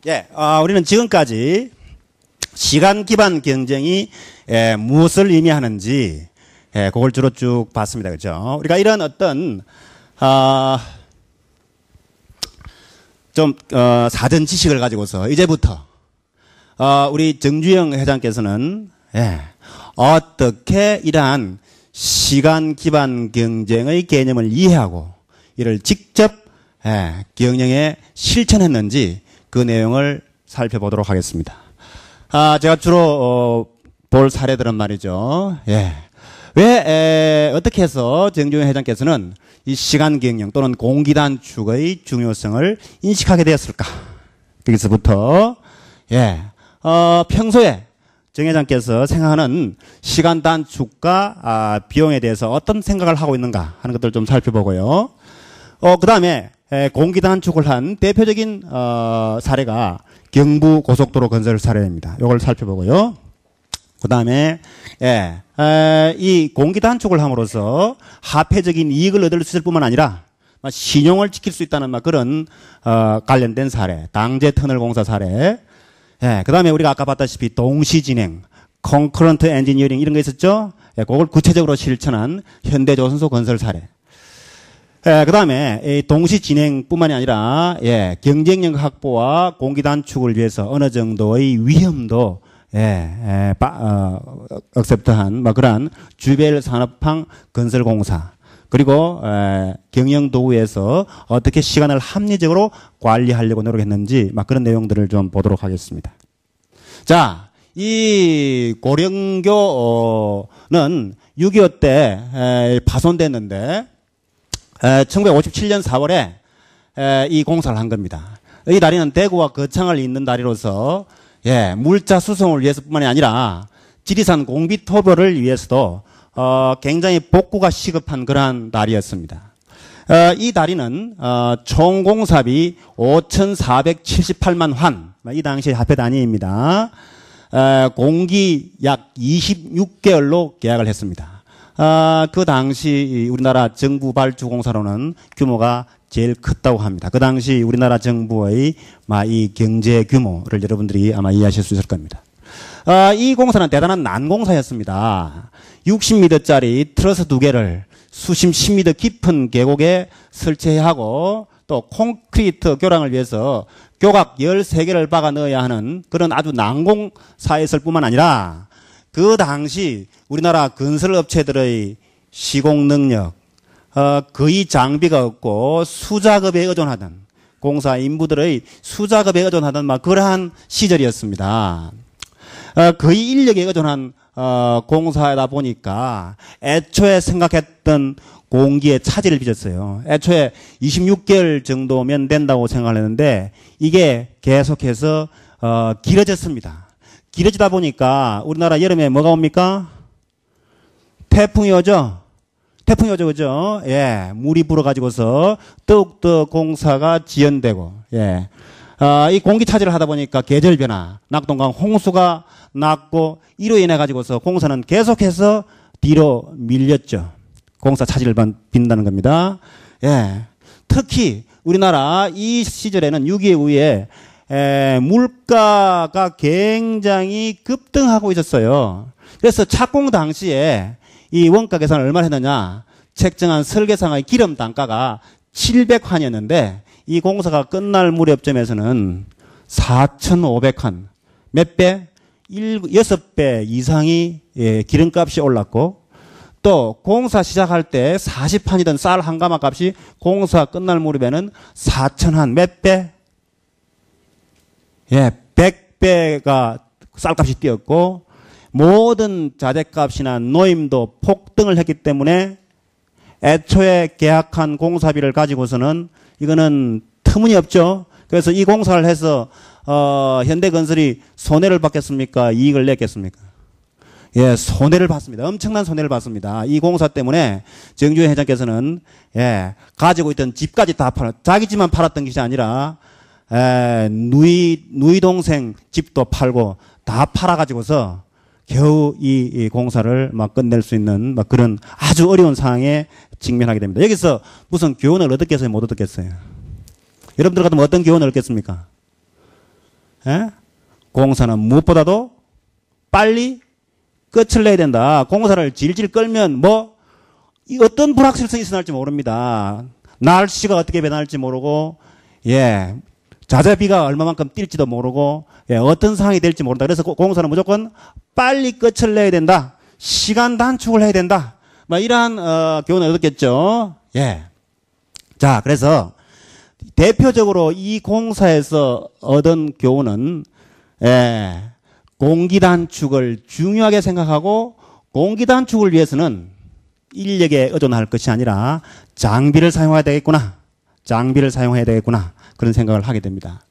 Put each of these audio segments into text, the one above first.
예, 우리는 지금까지 시간 기반 경쟁이 무엇을 의미하는지 그걸 주로 쭉 봤습니다. 그죠? 우리가 이런 어떤 사전 지식을 가지고서 이제부터 우리 정주영 회장께서는 어떻게 이러한 시간 기반 경쟁의 개념을 이해하고 이를 직접 경영에 실천했는지 그 내용을 살펴보도록 하겠습니다. 제가 주로 볼 사례들은 말이죠. 왜 어떻게 해서 정주영 회장께서는 이 시간 경영 또는 공기 단축의 중요성을 인식하게 되었을까? 여기서부터 평소에 정 회장께서 생각하는 시간 단축과 비용에 대해서 어떤 생각을 하고 있는가 하는 것들을 좀 살펴보고요. 그 다음에 공기 단축을 한 대표적인 사례가 경부 고속도로 건설 사례입니다. 이걸 살펴보고요. 그 다음에 이 공기 단축을 함으로써 화폐적인 이익을 얻을 수 있을 뿐만 아니라 신용을 지킬 수 있다는 그런 관련된 사례, 당제터널공사 사례. 그 다음에 우리가 아까 봤다시피 동시진행, concurrent engineering 이런 거 있었죠? 그걸 구체적으로 실천한 현대조선소 건설 사례. 그 다음에 동시 진행뿐만이 아니라 경쟁력 확보와 공기 단축을 위해서 어느 정도의 위험도 억셉트한 그러한 주벨 산업항 건설공사, 그리고 경영 도구에서 어떻게 시간을 합리적으로 관리하려고 노력했는지 그런 내용들을 좀 보도록 하겠습니다. 자, 이 고령교는 6.25 때 파손됐는데 1957년 4월에 이 공사를 한 겁니다. 이 다리는 대구와 거창을 잇는 다리로서 물자 수송을 위해서뿐만이 아니라 지리산 공비토벌을 위해서도 굉장히 복구가 시급한 그러한 다리였습니다. 이 다리는 총 공사비 5,478만 환, 이 당시 화폐 단위입니다. 공기 약 26개월로 계약을 했습니다. 그 당시 우리나라 정부 발주공사로는 규모가 제일 컸다고 합니다. 그 당시 우리나라 정부의 이 경제 규모를 여러분들이 아마 이해하실 수 있을 겁니다. 이 공사는 대단한 난공사였습니다. 60m짜리 트러스 2개를 수심 10m 깊은 계곡에 설치해야 하고 또 콘크리트 교량을 위해서 교각 13개를 박아 넣어야 하는 그런 아주 난공사였을 뿐만 아니라 그 당시 우리나라 건설업체들의 시공 능력, 거의 장비가 없고 수작업에 의존하던 공사 인부들의 수작업에 의존하던 그러한 시절이었습니다. 거의 인력에 의존한 공사이다 보니까 애초에 생각했던 공기에 차질을 빚었어요. 애초에 26개월 정도면 된다고 생각을 했는데 이게 계속해서 길어졌습니다. 길어지다 보니까 우리나라 여름에 뭐가 옵니까? 태풍이 오죠? 태풍이 오죠, 그죠? 물이 불어가지고서 더욱더 공사가 지연되고, 이 공기 차질을 하다 보니까 계절 변화, 낙동강 홍수가 났고, 이로 인해가지고서 공사는 계속해서 뒤로 밀렸죠. 공사 차질을 빚는다는 겁니다. 특히 우리나라 이 시절에는 6.25 이후에 물가가 굉장히 급등하고 있었어요. 그래서 착공 당시에 이 원가 계산을 얼마나 했느냐, 책정한 설계상의 기름 단가가 700환이었는데 이 공사가 끝날 무렵쯤에서는 4,500환, 몇 배? 6배 이상이 기름값이 올랐고, 또 공사 시작할 때 40환이던 쌀 한 가마 값이 공사 끝날 무렵에는 4,000환, 몇 배? 100배가 쌀값이 뛰었고, 모든 자재값이나 노임도 폭등을 했기 때문에 애초에 계약한 공사비를 가지고서는 이거는 터무니없죠. 그래서 이 공사를 해서 현대건설이 손해를 받겠습니까? 이익을 냈겠습니까? 손해를 봤습니다. 엄청난 손해를 봤습니다. 이 공사 때문에 정주영 회장께서는 가지고 있던 집까지 다 자기 집만 팔았던 것이 아니라 누이 동생 집도 팔고 다 팔아가지고서 겨우 이 공사를 끝낼 수 있는 그런 아주 어려운 상황에 직면하게 됩니다. 여기서 무슨 교훈을 얻었겠어요? 못 얻었겠어요? 여러분들 같으면 어떤 교훈을 얻겠습니까? 예? 공사는 무엇보다도 빨리 끝을 내야 된다. 공사를 질질 끌면 뭐 어떤 불확실성이 일어날지 모릅니다. 날씨가 어떻게 변할지 모르고 예, 자재비가 얼마만큼 뛸지도 모르고 예, 어떤 상황이 될지 모른다. 그래서 공사는 무조건 빨리 끝을 내야 된다. 시간 단축을 해야 된다. 뭐 이러한 교훈을 얻었겠죠. 예. 자, 그래서 대표적으로 이 공사에서 얻은 교훈은 예, 공기 단축을 중요하게 생각하고 공기 단축을 위해서는 인력에 의존할 것이 아니라 장비를 사용해야 되겠구나. 장비를 사용해야 되겠구나. 그런 생각을 하게 됩니다.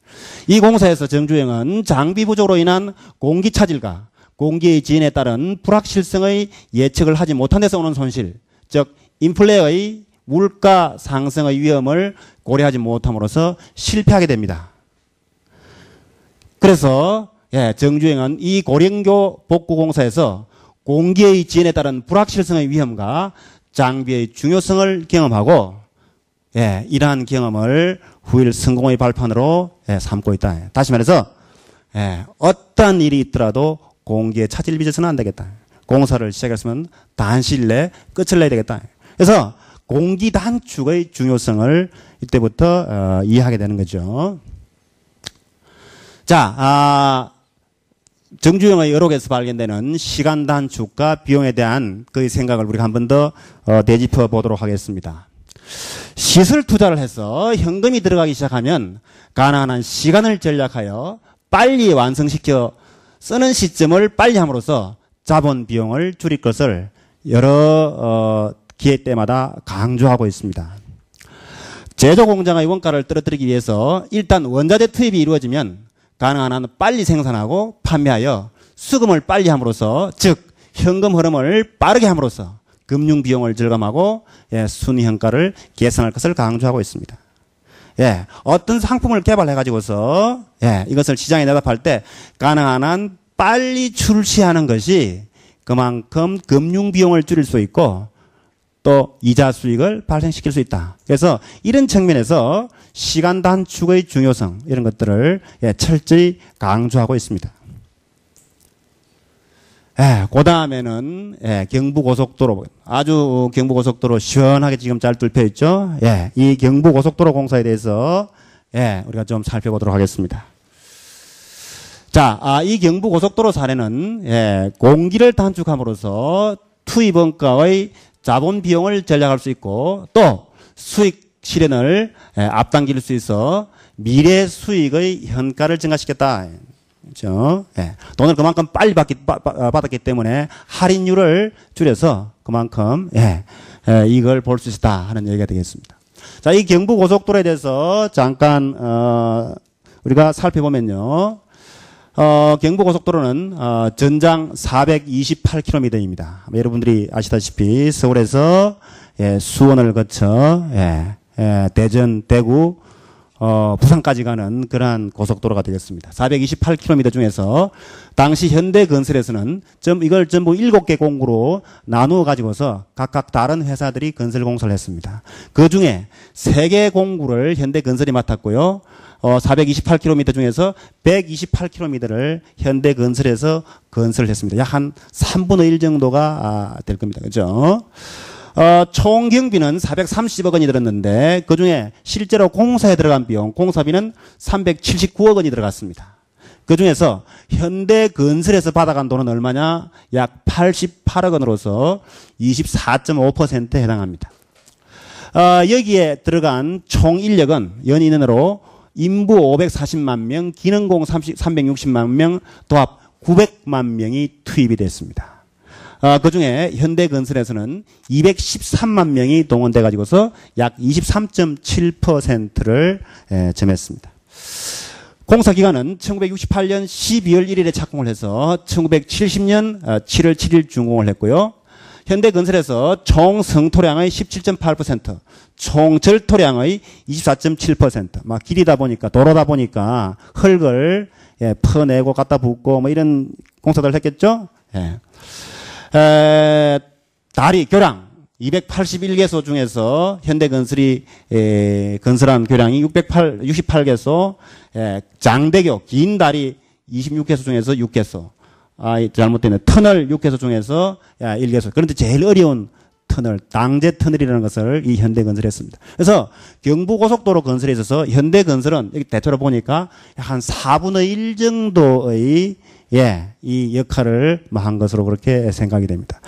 이 공사에서 정주행은 장비 부족으로 인한 공기 차질과 공기의 지연에 따른 불확실성의 예측을 하지 못한 데서 오는 손실, 즉 인플레의 물가 상승의 위험을 고려하지 못함으로써 실패하게 됩니다. 그래서 예, 정주행은 이 고령교 복구공사에서 공기의 지연에 따른 불확실성의 위험과 장비의 중요성을 경험하고 예, 이러한 경험을 후일 성공의 발판으로 예, 삼고 있다. 다시 말해서 예, 어떤 일이 있더라도 공기에 차질 빚어서는 안 되겠다. 공사를 시작했으면 단시일 내에 끝을 내야 되겠다. 그래서 공기 단축의 중요성을 이때부터 이해하게 되는 거죠. 자, 정주영의 여록에서 발견되는 시간 단축과 비용에 대한 그의 생각을 우리가 한 번 더 되짚어 보도록 하겠습니다. 시설 투자를 해서 현금이 들어가기 시작하면 가능한 한 시간을 전략하여 빨리 완성시켜 쓰는 시점을 빨리 함으로써 자본 비용을 줄일 것을 여러 기회 때마다 강조하고 있습니다. 제조 공장의 원가를 떨어뜨리기 위해서 일단 원자재 투입이 이루어지면 가능한 한 빨리 생산하고 판매하여 수금을 빨리 함으로써 즉 현금 흐름을 빠르게 함으로써 금융 비용을 절감하고 예, 순위 현가를 개선할 것을 강조하고 있습니다. 예, 어떤 상품을 개발해 가지고서 예, 이것을 시장에 내다팔 때 가능한 한 빨리 출시하는 것이 그만큼 금융 비용을 줄일 수 있고 또 이자 수익을 발생시킬 수 있다. 그래서 이런 측면에서 시간 단축의 중요성 이런 것들을 예, 철저히 강조하고 있습니다. 예, 그 다음에는 예, 경부고속도로 아주 경부고속도로 시원하게 지금 잘 뚫혀 있죠. 예, 이 경부고속도로 공사에 대해서 예, 우리가 좀 살펴보도록 하겠습니다. 자, 이 경부고속도로 사례는 예, 공기를 단축함으로써 투입 원가의 자본 비용을 절약할 수 있고 또 수익 실현을 예, 앞당길 수 있어 미래 수익의 현가를 증가시켰다. 그렇죠? 예. 돈을 그만큼 빨리 받았기 때문에 할인율을 줄여서 그만큼 예, 이걸 볼 수 있다 하는 얘기가 되겠습니다. 자, 이 경부고속도로에 대해서 잠깐 우리가 살펴보면요. 경부고속도로는 전장 428km입니다. 여러분들이 아시다시피 서울에서 예, 수원을 거쳐 예, 대전, 대구, 부산까지 가는 그러한 고속도로가 되겠습니다. 428km 중에서 당시 현대건설에서는 이걸 전부 7개 공구로 나누어 가지고서 각각 다른 회사들이 건설 공사를 했습니다. 그 중에 3개 공구를 현대건설이 맡았고요. 428km 중에서 128km를 현대건설에서 건설을 했습니다. 약 한 3분의 1 정도가 될 겁니다. 그죠? 총 경비는 430억 원이 들었는데 그 중에 실제로 공사에 들어간 비용, 공사비는 379억 원이 들어갔습니다. 그 중에서 현대건설에서 받아간 돈은 얼마냐? 약 88억 원으로서 24.5%에 해당합니다. 여기에 들어간 총 인력은 연인원으로 인부 540만 명, 기능공 360만 명, 도합 900만 명이 투입이 됐습니다. 그 중에 현대건설에서는 213만 명이 동원돼 가지고서 약 23.7%를 점했습니다. 공사 기간은 1968년 12월 1일에 착공을 해서 1970년 7월 7일 준공을 했고요. 현대건설에서 총 성토량의 17.8%, 총 절토량의 24.7%. 막 길이다 보니까 도로다 보니까 흙을 퍼내고 갖다 붓고 뭐 이런 공사들을 했겠죠. 다리, 교량, 281개소 중에서 현대건설이 건설한 교량이 68개소, 장대교 긴 다리 26개소 중에서 6개소, 잘못되네. 터널 6개소 중에서 1개소. 그런데 제일 어려운 터널, 당제 터널이라는 것을 이 현대건설이 했습니다. 그래서 경부고속도로 건설에 있어서 현대건설은 여기 대표로 보니까 한 4분의 1 정도의 이 역할을 한 것으로 그렇게 생각이 됩니다.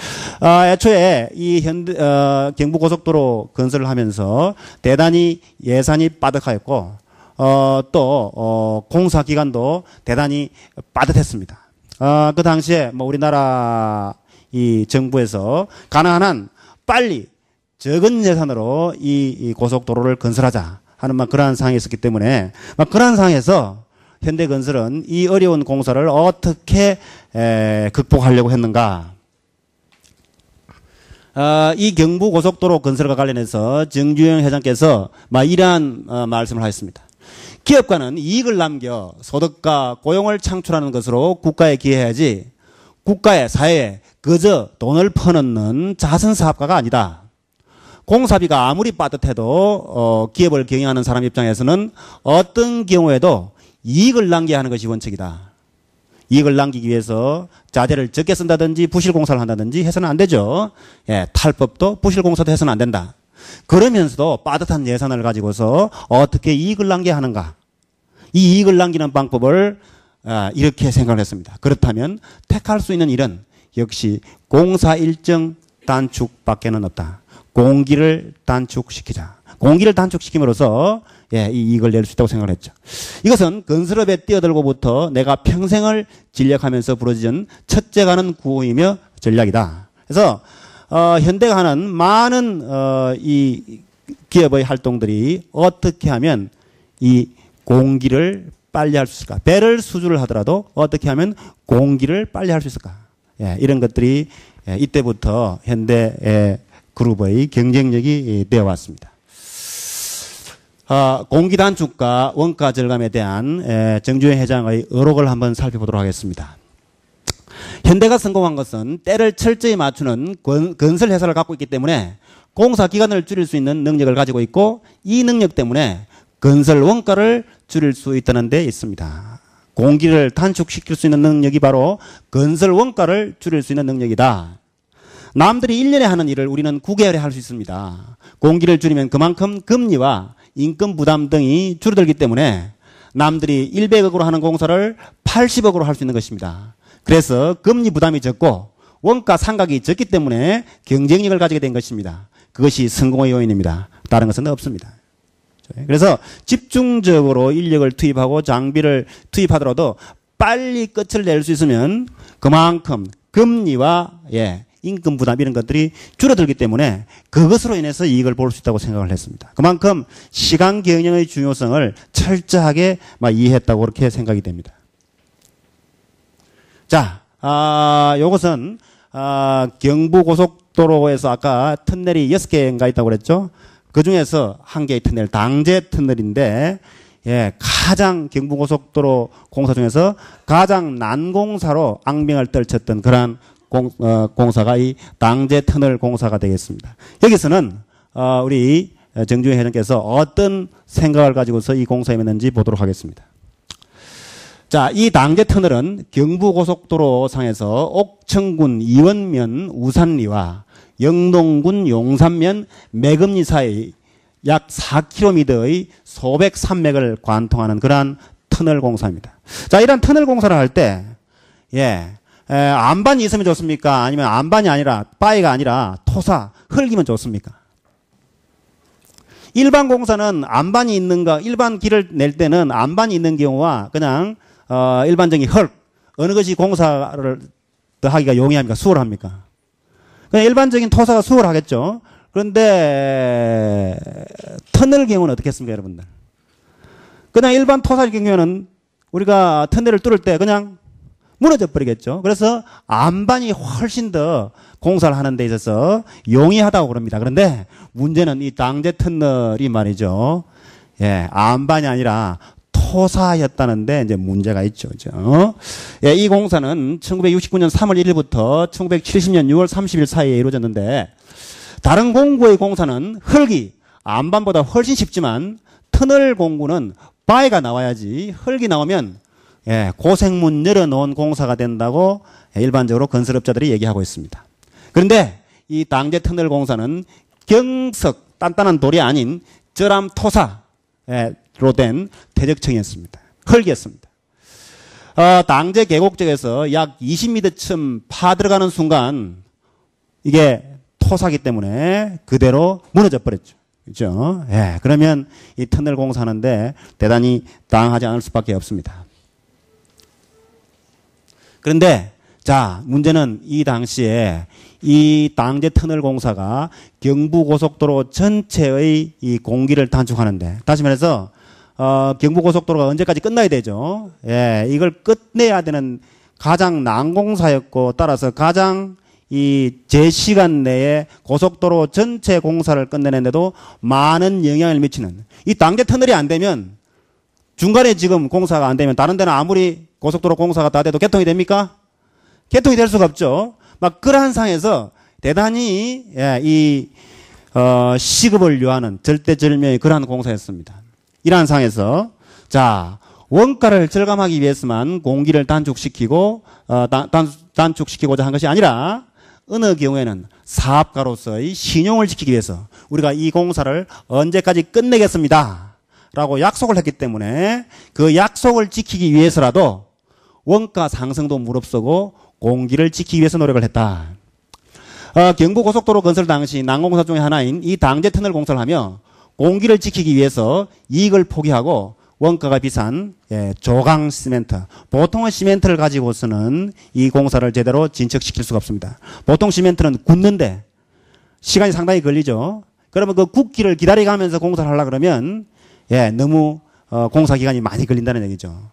애초에 이 경부고속도로 건설을 하면서 대단히 예산이 빠듯하였고, 또, 공사 기간도 대단히 빠듯했습니다. 그 당시에 뭐 우리나라 이 정부에서 가능한 한 빨리 적은 예산으로 이 고속도로를 건설하자 하는 막 그러한 상황이 있었기 때문에 막 그러한 상황에서 현대건설은 이 어려운 공사를 어떻게 극복하려고 했는가? 이 경부고속도로 건설과 관련해서 정주영 회장께서 막 이러한 말씀을 하셨습니다. 기업가는 이익을 남겨 소득과 고용을 창출하는 것으로 국가에 기여해야지 국가의 사회에 그저 돈을 퍼넣는 자선사업가가 아니다. 공사비가 아무리 빠듯해도 기업을 경영하는 사람 입장에서는 어떤 경우에도 이익을 남겨야 하는 것이 원칙이다. 이익을 남기기 위해서 자재를 적게 쓴다든지 부실공사를 한다든지 해서는 안 되죠. 탈법도 부실공사도 해서는 안 된다. 그러면서도 빠듯한 예산을 가지고서 어떻게 이익을 남겨야 하는가. 이 이익을 남기는 방법을 이렇게 생각을 했습니다. 그렇다면 택할 수 있는 일은 역시 공사 일정 단축밖에는 없다. 공기를 단축시키자. 공기를 단축시킴으로써 이 이익을 낼 수 있다고 생각을 했죠. 이것은 건설업에 뛰어들고부터 내가 평생을 진력하면서 부러진 첫째 가는 구호이며 전략이다. 그래서 현대가 하는 많은 이 기업의 활동들이 어떻게 하면 이 공기를 빨리 할 수 있을까? 배를 수주를 하더라도 어떻게 하면 공기를 빨리 할 수 있을까? 이런 것들이 이때부터 현대 그룹의 경쟁력이 되어 왔습니다. 공기 단축과 원가 절감에 대한 정주영 회장의 의록을 한번 살펴보도록 하겠습니다. 현대가 성공한 것은 때를 철저히 맞추는 건설 회사를 갖고 있기 때문에 공사 기간을 줄일 수 있는 능력을 가지고 있고 이 능력 때문에 건설 원가를 줄일 수 있다는 데 있습니다. 공기를 단축시킬 수 있는 능력이 바로 건설 원가를 줄일 수 있는 능력이다. 남들이 1년에 하는 일을 우리는 9개월에 할 수 있습니다. 공기를 줄이면 그만큼 금리와 인건 부담 등이 줄어들기 때문에 남들이 100억으로 하는 공사를 80억으로 할 수 있는 것입니다. 그래서 금리 부담이 적고 원가 상각이 적기 때문에 경쟁력을 가지게 된 것입니다. 그것이 성공의 요인입니다. 다른 것은 없습니다. 그래서 집중적으로 인력을 투입하고 장비를 투입하더라도 빨리 끝을 낼 수 있으면 그만큼 금리와 인건 부담 이런 것들이 줄어들기 때문에 그것으로 인해서 이익을 볼 수 있다고 생각을 했습니다. 그만큼 시간 경영의 중요성을 철저하게 이해했다고 그렇게 생각이 됩니다. 자, 요것은 경부고속도로에서 아까 터널이 6개인가 있다고 그랬죠. 그 중에서 한 개의 터널, 당제 터널인데, 가장 경부고속도로 공사 중에서 가장 난공사로 악명을 떨쳤던 그러한 공사가 이 당제 터널 공사가 되겠습니다. 여기서는, 우리 정주영 회장께서 어떤 생각을 가지고서 이 공사에 임했는지 보도록 하겠습니다. 자, 이 당제 터널은 경부고속도로 상에서 옥천군 이원면 우산리와 영동군 용산면 매금리 사이 약 4km의 소백 산맥을 관통하는 그러한 터널 공사입니다. 자, 이런 터널 공사를 할 때, 안반이 있으면 좋습니까? 아니면 안반이 아니라, 바위가 아니라 토사, 흙이면 좋습니까? 일반 공사는 안반이 있는 거, 일반 길을 낼 때는 안반이 있는 경우와 그냥, 일반적인 흙, 어느 것이 공사를 더 하기가 용이합니까? 수월합니까? 그냥 일반적인 토사가 수월하겠죠. 그런데 터널 경우는 어떻게 했습니까, 여러분들? 그냥 일반 토사의 경우에는 우리가 터널을 뚫을 때 그냥 무너져 버리겠죠. 그래서 안반이 훨씬 더 공사를 하는 데 있어서 용이하다고 그럽니다. 그런데 문제는 이 당제 터널이 말이죠. 안반이 아니라 토사였다는데 이제 문제가 있죠. 그죠? 이 공사는 1969년 3월 1일부터 1970년 6월 30일 사이에 이루어졌는데 다른 공구의 공사는 흙이 안반보다 훨씬 쉽지만 터널 공구는 바위가 나와야지 흙이 나오면 고생문 열어놓은 공사가 된다고 일반적으로 건설업자들이 얘기하고 있습니다. 그런데 이 당제 터널 공사는 경석 단단한 돌이 아닌 저람 토사로 된 대적층이었습니다. 흙이었습니다. 당제 계곡 쪽에서 약 20m쯤 파 들어가는 순간 이게 토사기 때문에 그대로 무너져 버렸죠. 그렇죠? 그러면 이 터널 공사하는데 대단히 당하지 않을 수밖에 없습니다. 그런데 자, 문제는 이 당시에 이 당제 터널 공사가 경부고속도로 전체의 이 공기를 단축하는데, 다시 말해서 경부고속도로가 언제까지 끝나야 되죠? 이걸 끝내야 되는 가장 난공사였고, 따라서 가장 이 제 시간 내에 고속도로 전체 공사를 끝내는데도 많은 영향을 미치는, 이 당제 터널이 안 되면, 중간에 지금 공사가 안 되면 다른 데는 아무리 고속도로 공사가 다 돼도 개통이 됩니까? 개통이 될 수가 없죠. 막 그러한 상황에서 대단히 시급을 요하는 절대절명의 그러한 공사였습니다. 이러한 상황에서 자, 원가를 절감하기 위해서만 공기를 단축시키고 단축시키고자 한 것이 아니라 어느 경우에는 사업가로서의 신용을 지키기 위해서 우리가 이 공사를 언제까지 끝내겠습니다 라고 약속을 했기 때문에 그 약속을 지키기 위해서라도 원가 상승도 무릅쓰고 공기를 지키기 위해서 노력을 했다. 경부고속도로 건설 당시 난공사 중에 하나인 이 당제 터널 공사를 하며 공기를 지키기 위해서 이익을 포기하고 원가가 비싼 조강 시멘트, 보통의 시멘트를 가지고서는 이 공사를 제대로 진척시킬 수가 없습니다. 보통 시멘트는 굳는데 시간이 상당히 걸리죠. 그러면 그 굳기를 기다려가면서 공사를 하려고 그러면 너무 공사 기간이 많이 걸린다는 얘기죠.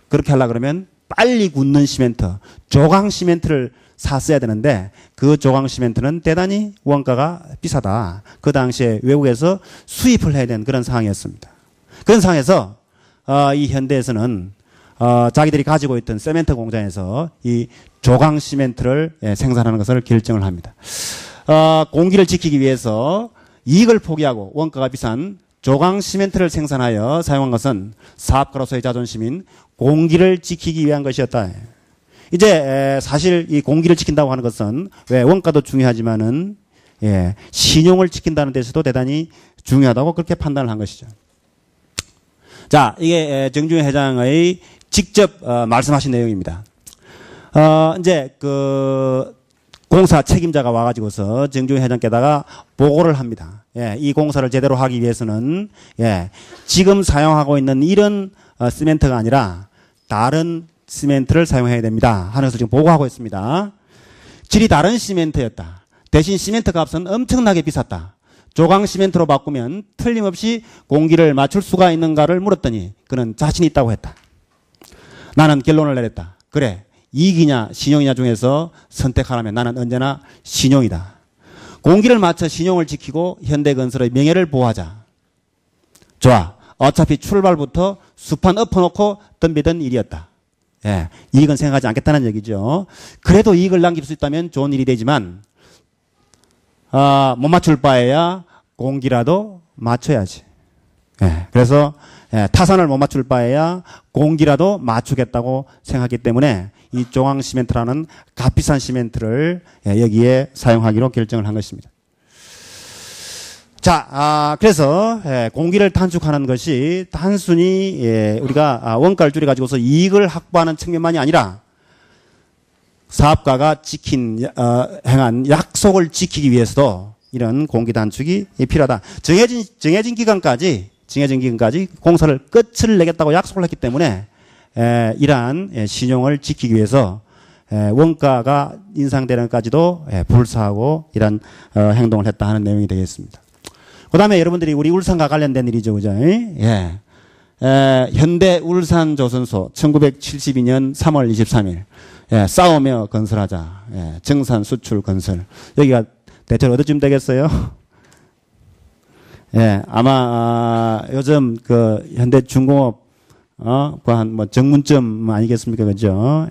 그렇게 하려고 그러면 빨리 굳는 시멘트, 조강 시멘트를 샀어야 되는데 그 조강 시멘트는 대단히 원가가 비싸다. 그 당시에 외국에서 수입을 해야 되는 그런 상황이었습니다. 그런 상황에서 이 현대에서는 자기들이 가지고 있던 세멘트 공장에서 이 조강 시멘트를 생산하는 것을 결정을 합니다. 공기를 지키기 위해서 이익을 포기하고 원가가 비싼 조강 시멘트를 생산하여 사용한 것은 사업가로서의 자존심인 공기를 지키기 위한 것이었다. 이제 사실 이 공기를 지킨다고 하는 것은 왜 원가도 중요하지만은 신용을 지킨다는 데서도 대단히 중요하다고 그렇게 판단을 한 것이죠. 자, 이게 정중현 회장의 직접 말씀하신 내용입니다. 이제 그 공사 책임자가 와가지고서 정중현 회장께다가 보고를 합니다. 이 공사를 제대로 하기 위해서는 지금 사용하고 있는 이런 시멘트가 아니라 다른 시멘트를 사용해야 됩니다 하는 것을 지금 보고하고 있습니다. 질이 다른 시멘트였다. 대신 시멘트 값은 엄청나게 비쌌다. 조강 시멘트로 바꾸면 틀림없이 공기를 맞출 수가 있는가를 물었더니 그는 자신 있다고 했다. 나는 결론을 내렸다. 그래, 이익이냐 신용이냐 중에서 선택하라면 나는 언제나 신용이다. 공기를 맞춰 신용을 지키고 현대건설의 명예를 보호하자. 좋아. 어차피 출발부터 수판 엎어놓고 덤비던 일이었다. 이익은 생각하지 않겠다는 얘기죠. 그래도 이익을 남길 수 있다면 좋은 일이 되지만 못 맞출 바에야 공기라도 맞춰야지. 그래서 타산을 못 맞출 바에야 공기라도 맞추겠다고 생각하기 때문에 이 조강 시멘트라는 값비싼 시멘트를 여기에 사용하기로 결정을 한 것입니다. 자, 그래서 공기를 단축하는 것이 단순히 우리가 원가를 줄여가지고서 이익을 확보하는 측면만이 아니라 사업가가 행한 약속을 지키기 위해서도 이런 공기 단축이 필요하다. 정해진 기간까지 공사를 끝을 내겠다고 약속을 했기 때문에 이러한 신용을 지키기 위해서 원가가 인상되는 것까지도 불사하고 이런 행동을 했다 하는 내용이 되겠습니다. 그 다음에 여러분들이 우리 울산과 관련된 일이죠. 그죠? 현대 울산조선소 1972년 3월 23일. 싸우며 건설하자. 정산 수출 건설. 여기가 대체로 어디쯤 되겠어요? 아마 요즘 그 현대 중공업 한 뭐 정문점 아니겠습니까? 그죠?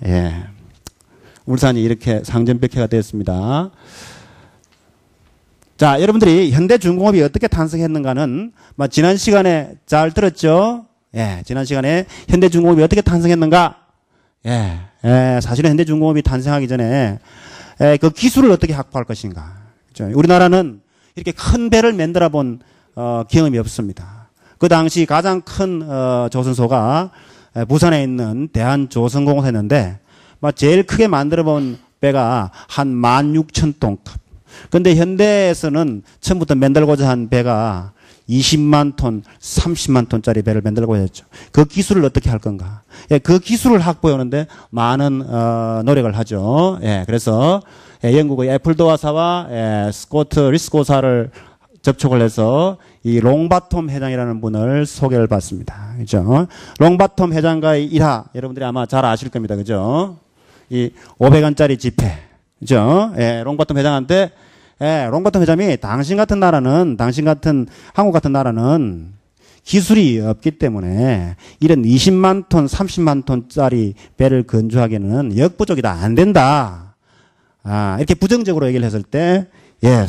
울산이 이렇게 상전벽해가 되었습니다. 자, 여러분들이 현대중공업이 어떻게 탄생했는가는 지난 시간에 잘 들었죠? 예, 지난 시간에 현대중공업이 어떻게 탄생했는가? 예, 사실은 현대중공업이 탄생하기 전에 그 기술을 어떻게 확보할 것인가? 그렇죠? 우리나라는 이렇게 큰 배를 만들어 본 경험이 없습니다. 그 당시 가장 큰 조선소가 부산에 있는 대한조선공사였는데 제일 크게 만들어 본 배가 한 16,000톤급. 근데 현대에서는 처음부터 만들고자 한 배가 20만 톤, 30만 톤짜리 배를 만들고자 했죠. 그 기술을 어떻게 할 건가? 예, 그 기술을 확보해 오는데 많은 노력을 하죠. 예, 그래서 영국의 애플도어사와 스코트 리스코사를 접촉을 해서 이 롱바톰 회장이라는 분을 소개를 받습니다. 그죠? 롱바톰 회장과의 일화 여러분들이 아마 잘 아실 겁니다. 그죠? 이 500원짜리 지폐. 그죠? 예, 롱바톰 회장한테 롱바톰 회장이 당신 같은 한국 같은 나라는 기술이 없기 때문에 이런 20만 톤, 30만 톤짜리 배를 건조하기는 역부족이다. 안 된다. 이렇게 부정적으로 얘기를 했을 때,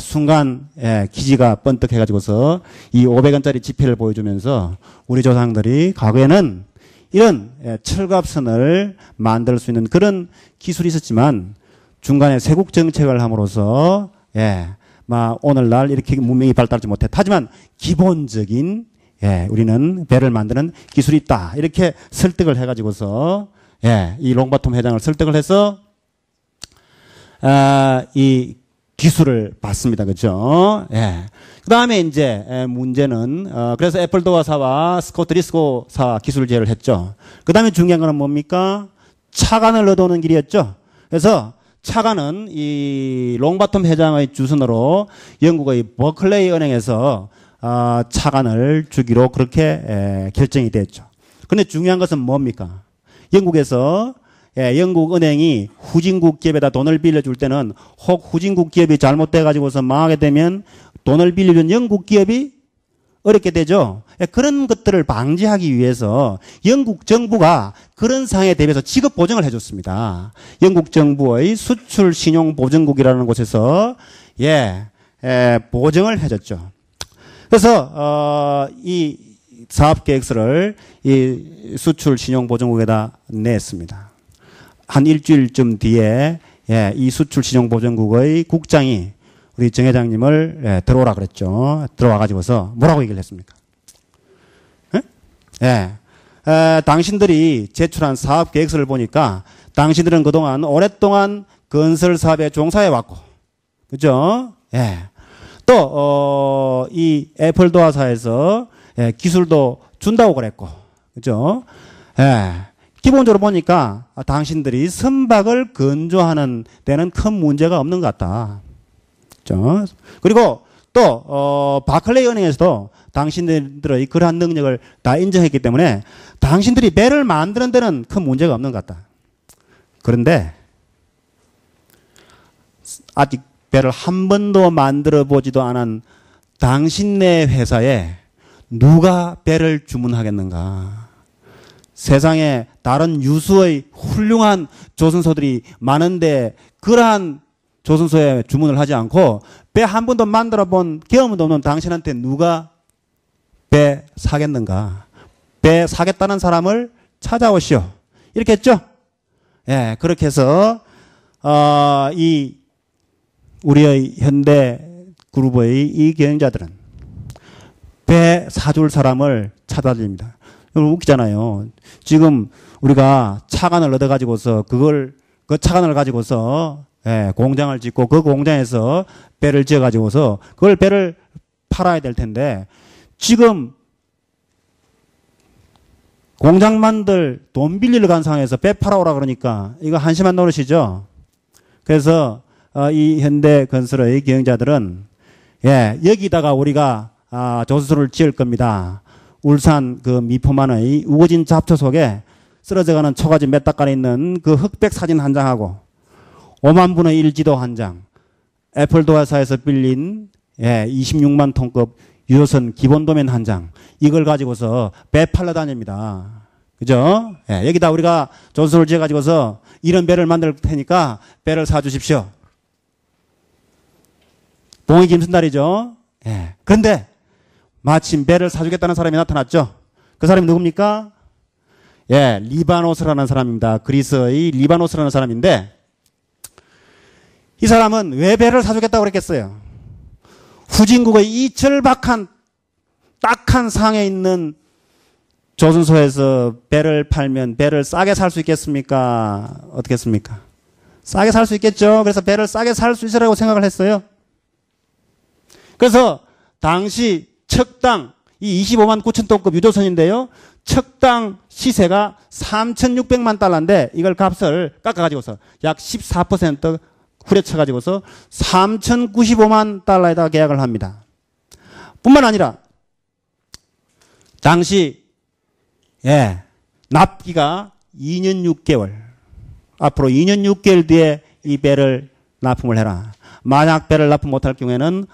순간, 기지가 번뜩해가지고서 이 500원짜리 지폐를 보여주면서 우리 조상들이 과거에는 이런 철갑선을 만들 수 있는 그런 기술이 있었지만 중간에 세국 정책을 함으로써 오늘날 이렇게 문명이 발달하지 못했다. 하지만 기본적인 우리는 배를 만드는 기술이 있다. 이렇게 설득을 해가지고서 이 롱바톰 회장을 설득을 해서 이 기술을 받습니다. 그죠? 그 다음에 이제 문제는 그래서 애플도어사와 스코트 리스코사 기술 제휴를 했죠. 그 다음에 중요한 거는 뭡니까? 차관을 얻어오는 길이었죠. 그래서 차관은 이 롱바톰 회장의 주선으로 영국의 버클레이 은행에서 차관을 주기로 그렇게 결정이 됐죠. 그런데 중요한 것은 뭡니까? 영국에서 영국 은행이 후진국 기업에다 돈을 빌려줄 때는 혹 후진국 기업이 잘못돼 가지고서 망하게 되면 돈을 빌려준 영국 기업이 어렵게 되죠. 그런 것들을 방지하기 위해서 영국 정부가 그런 상황에 대비해서 지급 보증을 해줬습니다. 영국 정부의 수출 신용 보증국이라는 곳에서 보증을 해줬죠. 그래서 이 사업 계획서를 이 수출 신용 보증국에다 냈습니다. 한 일주일쯤 뒤에 이 수출 신용 보증국의 국장이 우리 정 회장님을 들어오라 그랬죠. 들어와 가지고서 뭐라고 얘기를 했습니까? 당신들이 제출한 사업 계획서를 보니까 당신들은 그동안 오랫동안 건설 사업에 종사해 왔고, 그죠? 또 이 애플도어사에서 기술도 준다고 그랬고, 그죠? 기본적으로 보니까 당신들이 선박을 건조하는 데는 큰 문제가 없는 것 같다. 그죠? 그리고 또 바클레이 은행에서도 당신들의 그러한 능력을 다 인정했기 때문에 당신들이 배를 만드는 데는 큰 문제가 없는 것 같다. 그런데 아직 배를 한 번도 만들어 보지도 않은 당신네 회사에 누가 배를 주문하겠는가? 세상에 다른 유수의 훌륭한 조선소들이 많은데 그러한 조선소에 주문을 하지 않고 배 한 번도 만들어 본 경험도 없는 당신한테 누가 배 사겠는가? 배 사겠다는 사람을 찾아오시오. 이렇게 했죠? 그렇게 해서 이 우리의 현대 그룹의 이 경영자들은 배 사줄 사람을 찾아드립니다. 웃기잖아요. 지금 우리가 차관을 얻어가지고서 그 차관을 가지고서 공장을 짓고 그 공장에서 배를 지어가지고서 그걸 배를 팔아야 될 텐데 지금 공장 만들 돈 빌리러 간 상황에서 배 팔아오라 그러니까 이거 한심한 노릇이죠. 그래서 이 현대 건설의 경영자들은 여기다가 우리가 조선소를 지을 겁니다. 울산 그 미포만의 우거진 잡초 속에 쓰러져가는 초가지 몇 닭간에 있는 그 흑백 사진 한 장하고 5만 분의 1 지도 한 장, 애플도어사에서 빌린 26만 톤급 유효선 기본 도면 한 장, 이걸 가지고서 배 팔러 다닙니다. 그죠? 여기다 우리가 조선소를 지어가지고서 이런 배를 만들 테니까 배를 사주십시오. 봉이 김순달이죠. 예. 그런데 마침 배를 사주겠다는 사람이 나타났죠. 그 사람이 누굽니까? 예, 리바노스라는 사람입니다. 그리스의 리바노스라는 사람인데 이 사람은 왜 배를 사주겠다고 그랬겠어요? 후진국의 이 절박한 딱한 상에 있는 조선소에서 배를 팔면 배를 싸게 살 수 있겠습니까? 어떻겠습니까? 싸게 살 수 있겠죠. 그래서 배를 싸게 살 수 있으라고 생각을 했어요. 그래서 당시 척당 이 25만 9천 톤급 유조선인데요. 척당 시세가 3,600만 달러인데 이걸 값을 깎아가지고서 약 14% 후려쳐가지고서 3,095만 달러에다가 계약을 합니다. 뿐만 아니라 당시 납기가 2년 6개월 앞으로 2년 6개월 뒤에 이 배를 납품을 해라. 만약 배를 납품 못할 경우에는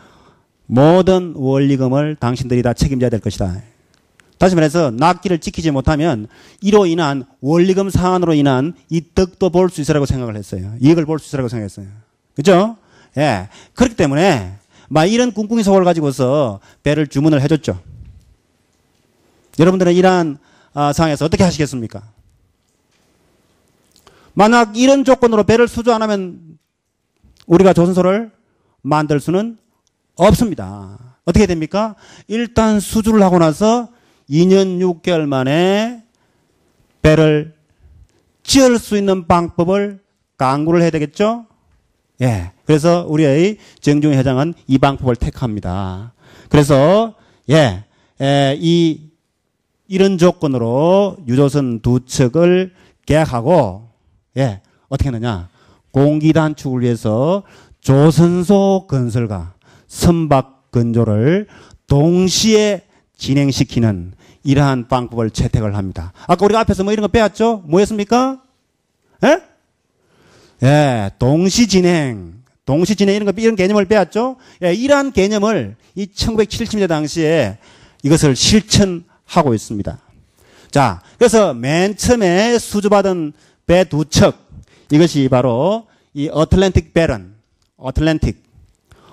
모든 원리금을 당신들이 다 책임져야 될 것이다. 다시 말해서 납기를 지키지 못하면 이로 인한 원리금 상환으로 인한 이득도 볼 수 있으라고 생각을 했어요. 이익을 볼 수 있으라고 생각했어요. 그죠? 예. 그렇기 때문에 막 이런 꿍꿍이 속을 가지고서 배를 주문을 해줬죠. 여러분들은 이러한 상황에서 어떻게 하시겠습니까? 만약 이런 조건으로 배를 수주 안 하면 우리가 조선소를 만들 수는 없습니다. 어떻게 됩니까? 일단 수주를 하고 나서 2년 6개월 만에 배를 지을 수 있는 방법을 강구를 해야 되겠죠? 예. 그래서 우리의 정중희 회장은 이 방법을 택합니다. 그래서, 이런 조건으로 유조선 두 척을 계약하고, 어떻게 했느냐. 공기 단축을 위해서 조선소 건설과 선박 건조를 동시에 진행시키는 이러한 방법을 채택을 합니다. 아까 우리가 앞에서 뭐 이런 거 배웠죠? 뭐였습니까? 동시진행 이런 개념을 배웠죠? 이러한 개념을 이 1970년대 당시에 이것을 실천하고 있습니다. 자, 그래서 맨 처음에 수주받은 배 두 척, 이것이 바로 이 어틀랜틱 배런,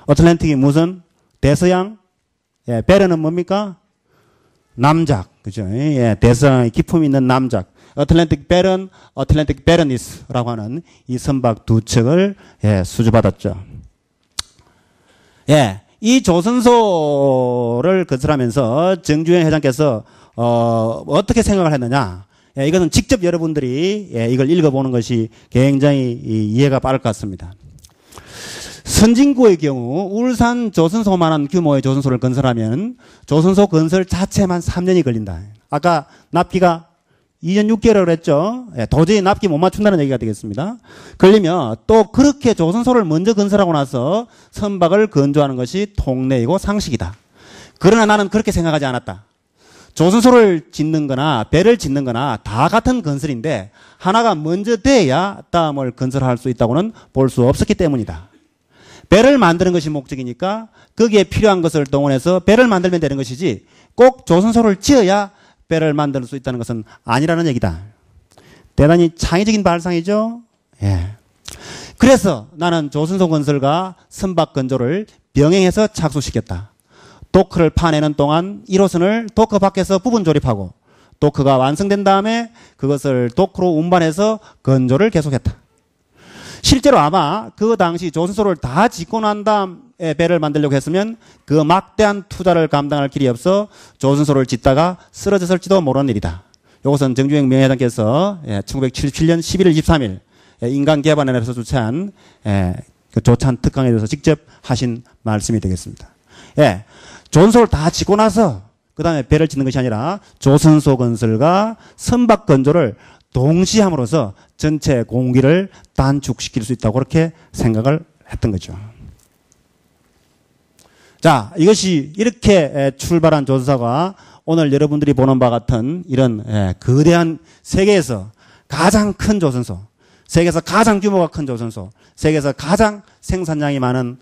어틀랜틱이 무슨? 대서양? 배런은 뭡니까? 남작, 그죠? 대서양의 기품이 있는 남작. 어틀랜틱 배런, 어틀랜틱 베러니스라고 하는 이 선박 두 척을 수주받았죠. 이 조선소를 건설하면서 정주영 회장께서 어떻게 생각을 했느냐? 이것은 직접 여러분들이 이걸 읽어보는 것이 굉장히 이해가 빠를 것 같습니다. 선진국의 경우 울산 조선소만한 규모의 조선소를 건설하면 조선소 건설 자체만 3년이 걸린다. 아까 납기가 2년 6개월이라고 했죠. 도저히 납기 못 맞춘다는 얘기가 되겠습니다. 걸리면 또 그렇게 조선소를 먼저 건설하고 나서 선박을 건조하는 것이 통례이고 상식이다. 그러나 나는 그렇게 생각하지 않았다. 조선소를 짓는 거나 배를 짓는 거나 다 같은 건설인데 하나가 먼저 돼야 다음을 건설할 수 있다고는 볼 수 없었기 때문이다. 배를 만드는 것이 목적이니까 거기에 필요한 것을 동원해서 배를 만들면 되는 것이지 꼭 조선소를 지어야 배를 만들 수 있다는 것은 아니라는 얘기다. 대단히 창의적인 발상이죠. 그래서 나는 조선소 건설과 선박 건조를 병행해서 착수시켰다. 도크를 파내는 동안 1호선을 도크 밖에서 부분 조립하고 도크가 완성된 다음에 그것을 도크로 운반해서 건조를 계속했다. 실제로 아마 그 당시 조선소를 다 짓고 난 다음에 배를 만들려고 했으면 그 막대한 투자를 감당할 길이 없어 조선소를 짓다가 쓰러졌을지도 모르는 일이다. 이것은 정주영 명예회장께서 1977년 11월 23일 인간개발원에서 주최한 그 조찬 특강에 대해서 직접 하신 말씀이 되겠습니다. 조선소를 다 짓고 나서 그 다음에 배를 짓는 것이 아니라 조선소 건설과 선박 건조를 동시에 함으로써 전체 공기를 단축시킬 수 있다고 그렇게 생각을 했던 거죠. 자, 이것이 이렇게 출발한 조선사가 오늘 여러분들이 보는 바와 같은 이런 거대한 세계에서 가장 큰 조선소, 세계에서 가장 규모가 큰 조선소, 세계에서 가장 생산량이 많은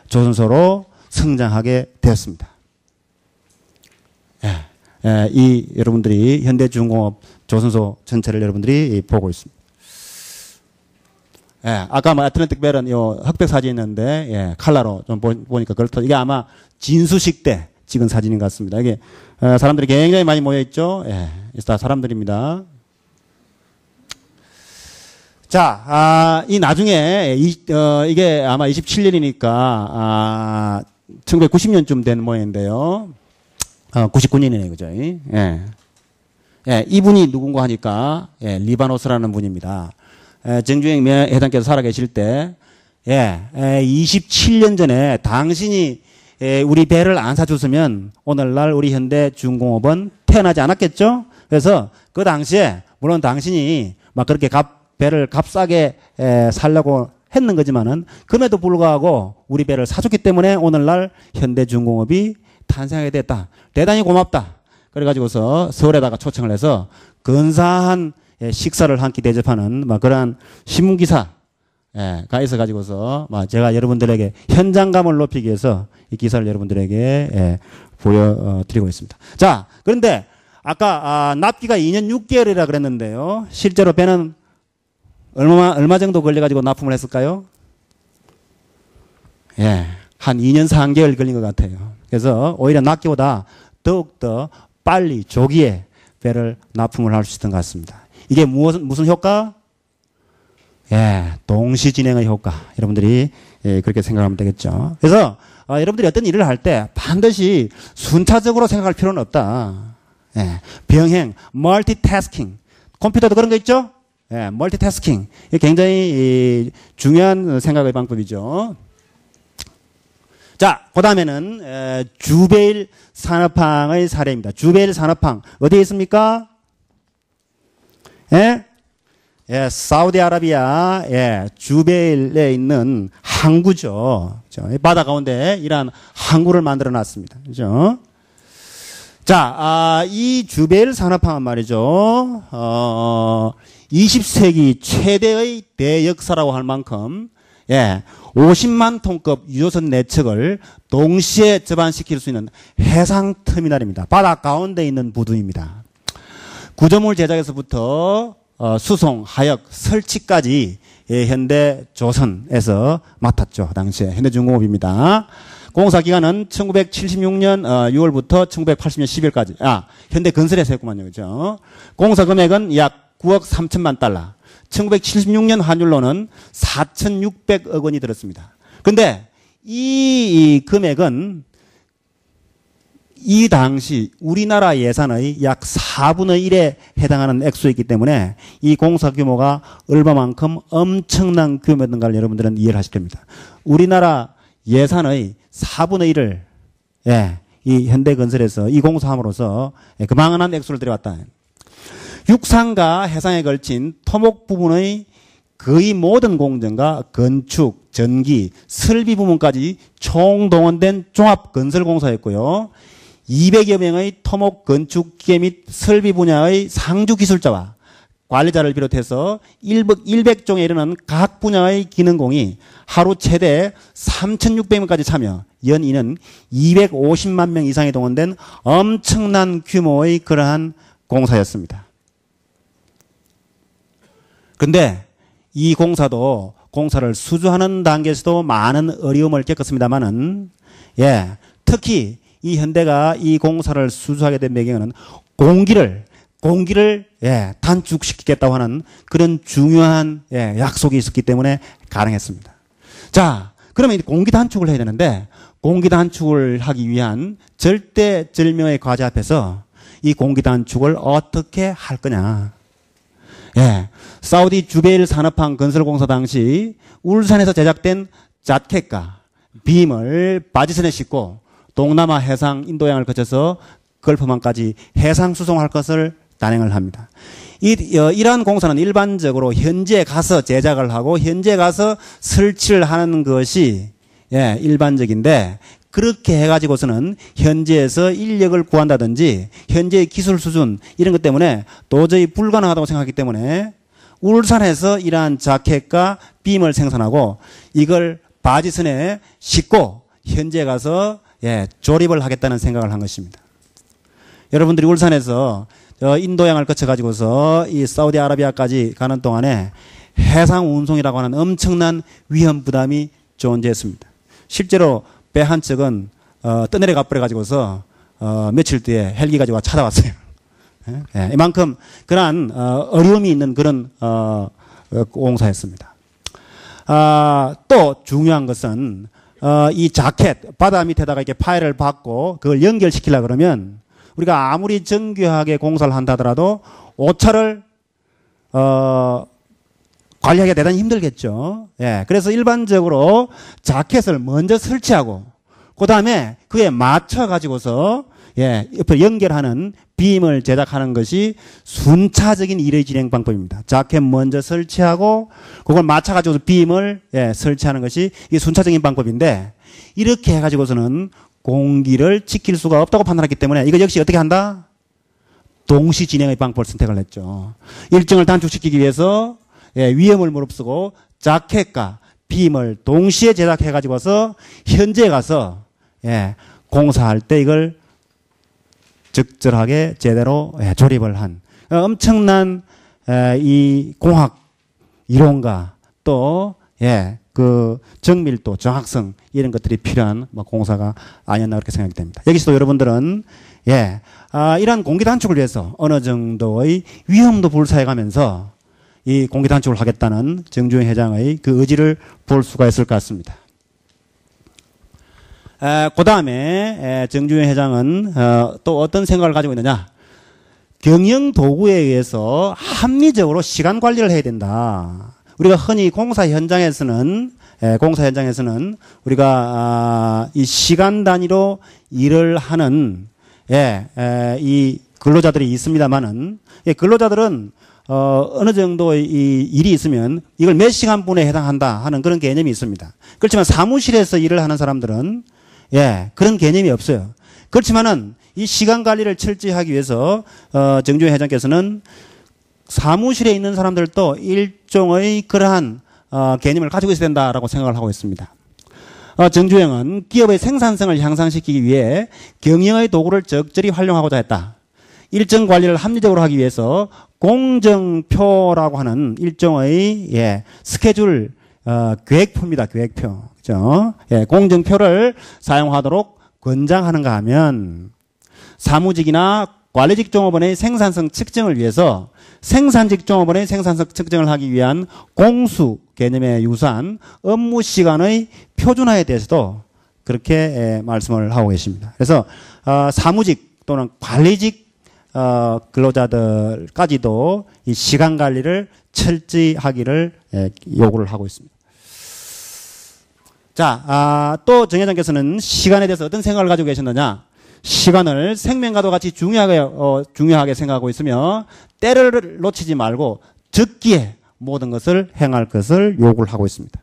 조선소로 성장하게 되었습니다. 이 여러분들이 현대중공업 조선소 전체를 여러분들이 보고 있습니다. 예, 아까 뭐 애틀랜틱 벨은 요 흑백 사진이 있는데, 예, 칼라로 좀 보니까 그렇다. 이게 아마 진수식 때 찍은 사진인 것 같습니다. 이게, 사람들이 굉장히 많이 모여있죠. 예, 다 사람들입니다. 자, 이 나중에, 이게 아마 27년이니까, 1990년쯤 된 모양인데요. 99년이네요, 그죠? 예. 예, 이분이 누군가 하니까, 예, 리바노스라는 분입니다. 정주행 회장께서 살아계실 때, 예, 27년 전에 당신이 우리 배를 안 사줬으면 오늘날 우리 현대중공업은 태어나지 않았겠죠? 그래서 그 당시에, 물론 당신이 막 그렇게 배를 값싸게 살려고 했는 거지만은, 그럼에도 불구하고 우리 배를 사줬기 때문에 오늘날 현대중공업이 탄생하게 됐다. 대단히 고맙다. 그래가지고서 서울에다가 초청을 해서 근사한 식사를 한 끼 대접하는 막 그러한 신문기사가 있어가지고서 막 제가 여러분들에게 현장감을 높이기 위해서 이 기사를 여러분들에게 보여드리고 있습니다. 자, 그런데 아까 납기가 2년 6개월이라 그랬는데요. 실제로 배는 얼마 정도 걸려가지고 납품을 했을까요? 예, 한 2년 3개월 걸린 것 같아요. 그래서 오히려 납기보다 더욱더 빨리 조기에 배를 납품을 할 수 있었던 것 같습니다. 이게 무슨 효과? 예, 동시 진행의 효과. 여러분들이 그렇게 생각하면 되겠죠. 그래서 여러분들이 어떤 일을 할 때 반드시 순차적으로 생각할 필요는 없다. 예, 병행, 멀티태스킹. 컴퓨터도 그런 거 있죠? 예, 멀티태스킹. 이게 굉장히 중요한 생각의 방법이죠. 자, 그 다음에는 주베일 산업항의 사례입니다. 주베일 산업항 어디에 있습니까? 예? 예, 사우디아라비아, 예, 주베일에 있는 항구죠. 바다 가운데 이러한 항구를 만들어 놨습니다. 그죠? 자, 이 주베일 산업항은 말이죠. 20세기 최대의 대역사라고 할 만큼, 예, 50만 톤급 유조선 4척을 동시에 접안시킬 수 있는 해상터미널입니다. 바다 가운데 있는 부두입니다. 구조물 제작에서부터 수송, 하역, 설치까지 현대조선에서 맡았죠. 당시에 현대중공업입니다. 공사 기간은 1976년 6월부터 1980년 10일까지. 현대건설에서 했구만요. 그죠? 공사 금액은 약 9억 3천만 달러. 1976년 환율로는 4,600억 원이 들었습니다. 근데 이 금액은 이 당시 우리나라 예산의 약 4분의 1에 해당하는 액수이기 때문에 이 공사 규모가 얼마만큼 엄청난 규모였는가를 여러분들은 이해를 하실 겁니다. 우리나라 예산의 4분의 1을 이 현대건설에서 이 공사함으로써 그만한 액수를 들여왔다. 육상과 해상에 걸친 토목 부분의 거의 모든 공정과 건축, 전기, 설비 부문까지 총동원된 종합건설공사였고요. 200여 명의 토목, 건축, 기계 및 설비 분야의 상주 기술자와 관리자를 비롯해서 100종에 이르는 각 분야의 기능공이 하루 최대 3,600명까지 참여, 연인은 250만 명 이상이 동원된 엄청난 규모의 그러한 공사였습니다. 근데 이 공사도 공사를 수주하는 단계에서도 많은 어려움을 겪었습니다만은, 특히 이 현대가 이 공사를 수주하게 된 배경은 공기를 단축시키겠다고 하는 그런 중요한 약속이 있었기 때문에 가능했습니다. 자, 그러면 공기 단축을 해야 되는데 공기 단축을 하기 위한 절대절명의 과제 앞에서 이 공기 단축을 어떻게 할 거냐? 사우디 주베일 산업항 건설공사 당시 울산에서 제작된 자켓과 빔을 바지선에 싣고 동남아 해상 인도양을 거쳐서 걸프만까지 해상 수송할 것을 단행을 합니다. 이러한 공사는 일반적으로 현지에 가서 제작을 하고 현지에 가서 설치를 하는 것이 일반적인데, 그렇게 해가지고서는 현지에서 인력을 구한다든지 현지의 기술 수준 이런 것 때문에 도저히 불가능하다고 생각하기 때문에 울산에서 이러한 자켓과 빔을 생산하고 이걸 바지선에 싣고 현지에 가서 조립을 하겠다는 생각을 한 것입니다. 여러분들이 울산에서 인도양을 거쳐가지고서 이 사우디아라비아까지 가는 동안에 해상 운송이라고 하는 엄청난 위험 부담이 존재했습니다. 실제로 배 한 척은 떠내려가 버려가지고서 며칠 뒤에 헬기 가지고 찾아왔어요. 예, 이만큼 그러한 어려움이 있는 그런 공사였습니다. 또 중요한 것은 이 자켓 바다 밑에다가 이렇게 파일을 받고 그걸 연결시키려 그러면 우리가 아무리 정교하게 공사를 한다 하더라도 오차를 관리하기가 대단히 힘들겠죠. 예, 그래서 일반적으로 자켓을 먼저 설치하고 그 다음에 그에 맞춰 가지고서 예, 옆에 연결하는 빔을 제작하는 것이 순차적인 일의 진행 방법입니다. 자켓 먼저 설치하고 그걸 맞춰 가지고서 빔을 예, 설치하는 것이 이 순차적인 방법인데 이렇게 해 가지고서는 공기를 지킬 수가 없다고 판단했기 때문에 이거 역시 어떻게 한다? 동시 진행의 방법을 선택을 했죠. 일정을 단축시키기 위해서 예, 위험을 무릅쓰고 자켓과 빔을 동시에 제작해 가지고서 현지에 가서 예, 공사할 때 이걸 적절하게 제대로 예, 조립을 한 엄청난 이 공학 이론과 또 예, 그 정밀도, 정확성 이런 것들이 필요한 공사가 아니었나 그렇게 생각이 됩니다. 여기서도 여러분들은 예, 이러한 공기 단축을 위해서 어느 정도의 위험도 불사해가면서 이 공기 단축을 하겠다는 정주영 회장의 그 의지를 볼 수가 있을 것 같습니다. 그 다음에 정주영 회장은 또 어떤 생각을 가지고 있느냐. 경영 도구에 의해서 합리적으로 시간 관리를 해야 된다. 우리가 흔히 공사 현장에서는 우리가 이 시간 단위로 일을 하는 이 근로자들이 있습니다만은 근로자들은 어느 정도의 이 일이 있으면 이걸 몇 시간분에 해당한다 하는 그런 개념이 있습니다. 그렇지만 사무실에서 일을 하는 사람들은 예, 그런 개념이 없어요. 그렇지만은 이 시간 관리를 철저히 위해서 정주영 회장께서는 사무실에 있는 사람들도 일종의 그러한 개념을 가지고 있어야 된다라고 생각을 하고 있습니다. 정주영은 기업의 생산성을 향상시키기 위해 경영의 도구를 적절히 활용하고자 했다. 일정 관리를 합리적으로 하기 위해서 공정표라고 하는 일종의 예, 스케줄 계획표입니다. 계획표. 그죠? 예, 공정표를 사용하도록 권장하는가 하면 사무직이나 관리직 종업원의 생산성 측정을 위해서 생산직 종업원의 생산성 측정을 하기 위한 공수 개념에 유사한 업무 시간의 표준화에 대해서도 그렇게 말씀을 하고 계십니다. 그래서 사무직 또는 관리직 근로자들까지도 이 시간 관리를 철저히 하기를 요구를 하고 있습니다. 자, 또 정 회장께서는 시간에 대해서 어떤 생각을 가지고 계셨느냐? 시간을 생명과도 같이 중요하게 생각하고 있으며 때를 놓치지 말고 적기에 모든 것을 행할 것을 요구를 하고 있습니다.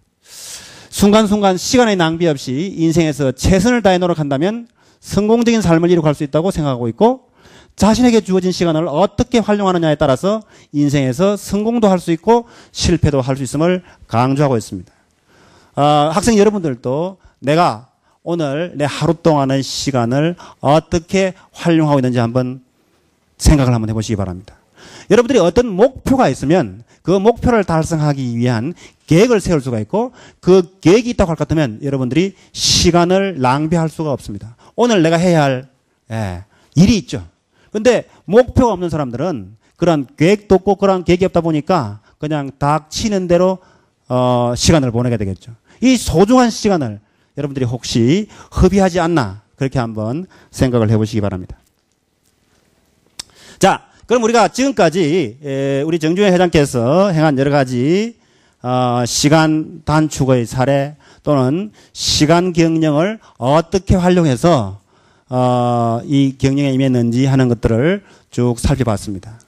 순간순간 시간의 낭비 없이 인생에서 최선을 다해 노력한다면 성공적인 삶을 이루어갈 수 있다고 생각하고 있고 자신에게 주어진 시간을 어떻게 활용하느냐에 따라서 인생에서 성공도 할 수 있고 실패도 할 수 있음을 강조하고 있습니다. 학생 여러분들도 내가 오늘 내 하루 동안의 시간을 어떻게 활용하고 있는지 한번 생각을 한번 해보시기 바랍니다. 여러분들이 어떤 목표가 있으면 그 목표를 달성하기 위한 계획을 세울 수가 있고 그 계획이 있다고 할 것 같으면 여러분들이 시간을 낭비할 수가 없습니다. 오늘 내가 해야 할 일이 있죠. 근데 목표가 없는 사람들은 그런 계획도 없고 그런 계획이 없다 보니까 그냥 닥치는 대로 시간을 보내게 되겠죠. 이 소중한 시간을 여러분들이 혹시 허비하지 않나 그렇게 한번 생각을 해보시기 바랍니다. 자, 그럼 우리가 지금까지 우리 정주영 회장께서 행한 여러 가지 시간 단축의 사례 또는 시간 경영을 어떻게 활용해서 이 경영에 임했는지 하는 것들을 쭉 살펴봤습니다.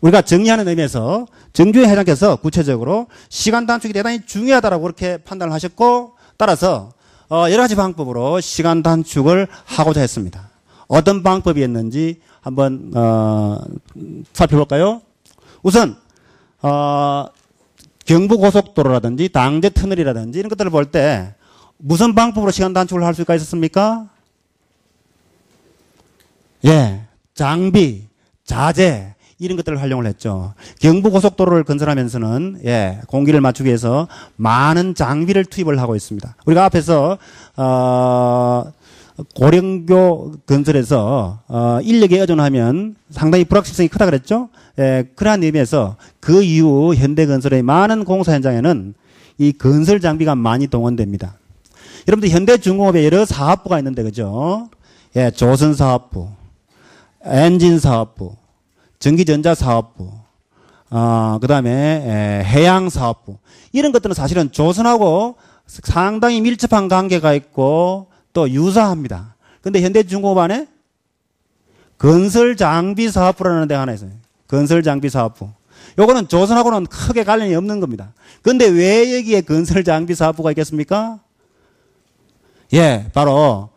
우리가 정리하는 의미에서 정주영 회장께서 구체적으로 시간 단축이 대단히 중요하다고 그렇게 판단을 하셨고 따라서 여러 가지 방법으로 시간 단축을 하고자 했습니다. 어떤 방법이었는지 한번 살펴볼까요? 우선 경부고속도로라든지 당제터널이라든지 이런 것들을 볼 때 무슨 방법으로 시간 단축을 할 수가 있었습니까? 예, 장비, 자재 이런 것들을 활용을 했죠. 경부고속도로를 건설하면서는 예, 공기를 맞추기 위해서 많은 장비를 투입을 하고 있습니다. 우리가 앞에서 고령교 건설에서 인력에 의존하면 상당히 불확실성이 크다 그랬죠. 예, 그러한 의미에서 그 이후 현대건설의 많은 공사 현장에는 이 건설 장비가 많이 동원됩니다. 여러분들 현대중공업에 여러 사업부가 있는데 그죠? 예, 조선사업부, 엔진사업부, 전기전자사업부, 그다음에 해양사업부 이런 것들은 사실은 조선하고 상당히 밀접한 관계가 있고 또 유사합니다. 근데 현대중공업 안에 건설장비사업부라는 데가 하나 있어요. 건설장비사업부. 요거는 조선하고는 크게 관련이 없는 겁니다. 근데 왜 여기에 건설장비사업부가 있겠습니까? 예, 바로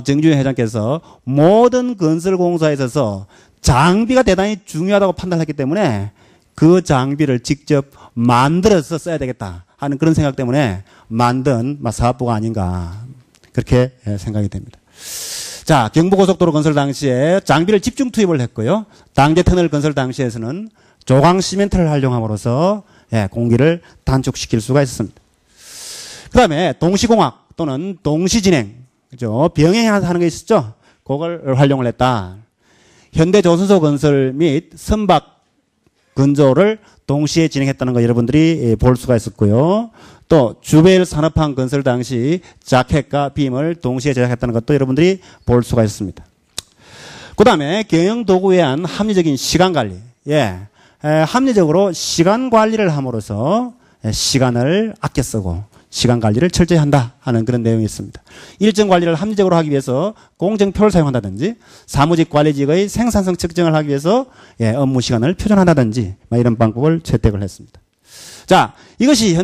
정주영 회장께서 모든 건설공사에 있어서 장비가 대단히 중요하다고 판단했기 때문에 그 장비를 직접 만들어서 써야 되겠다 하는 그런 생각 때문에 만든 사업부가 아닌가 그렇게 생각이 됩니다. 자, 경부고속도로 건설 당시에 장비를 집중 투입을 했고요. 당대터널 건설 당시에서는 조광 시멘트를 활용함으로써 예, 공기를 단축시킬 수가 있었습니다. 그 다음에 동시공학 또는 동시진행, 그죠? 병행하는 게 있었죠? 그걸 활용을 했다. 현대조선소 건설 및 선박 건조를 동시에 진행했다는 거 여러분들이 볼 수가 있었고요. 또 주벨 산업항 건설 당시 자켓과 빔을 동시에 제작했다는 것도 여러분들이 볼 수가 있습니다. 그 다음에 경영도구에 의한 합리적인 시간관리. 예. 합리적으로 시간 관리를 함으로써 시간을 아껴 쓰고 시간 관리를 철저히 한다 하는 그런 내용이 있습니다. 일정 관리를 합리적으로 하기 위해서 공정표를 사용한다든지 사무직 관리직의 생산성 측정을 하기 위해서 예, 업무 시간을 표준한다든지 이런 방법을 채택을 했습니다. 자, 이것이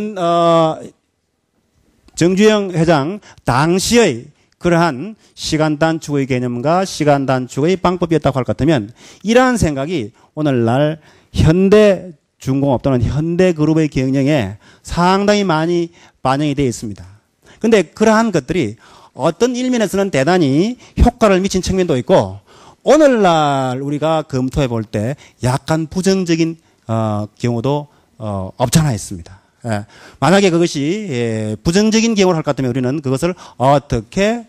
정주영 회장 당시의 그러한 시간 단축의 개념과 시간 단축의 방법이었다고 할 것 같으면 이러한 생각이 오늘날 현대중공업 또는 현대그룹의 경영에 상당히 많이 반영이 되어 있습니다. 그런데 그러한 것들이 어떤 일면에서는 대단히 효과를 미친 측면도 있고 오늘날 우리가 검토해 볼 때 약간 부정적인 경우도 없지 않아 있습니다. 예. 만약에 그것이 부정적인 경우를 할 것 같으면 우리는 그것을 어떻게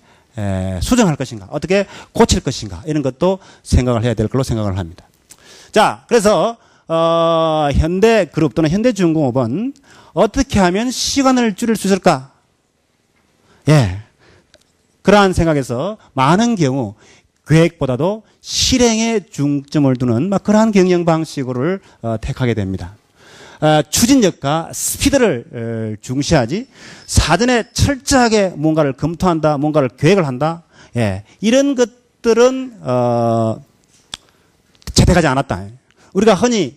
수정할 것인가, 어떻게 고칠 것인가 이런 것도 생각을 해야 될 걸로 생각을 합니다. 자, 그래서 현대그룹 또는 현대중공업은 어떻게 하면 시간을 줄일 수 있을까? 예. 그러한 생각에서 많은 경우 계획보다도 실행에 중점을 두는 그러한 경영 방식을 택하게 됩니다. 추진력과 스피드를 중시하지 사전에 철저하게 뭔가를 검토한다, 뭔가를 계획을 한다. 예. 이런 것들은 채택하지 않았다. 우리가 흔히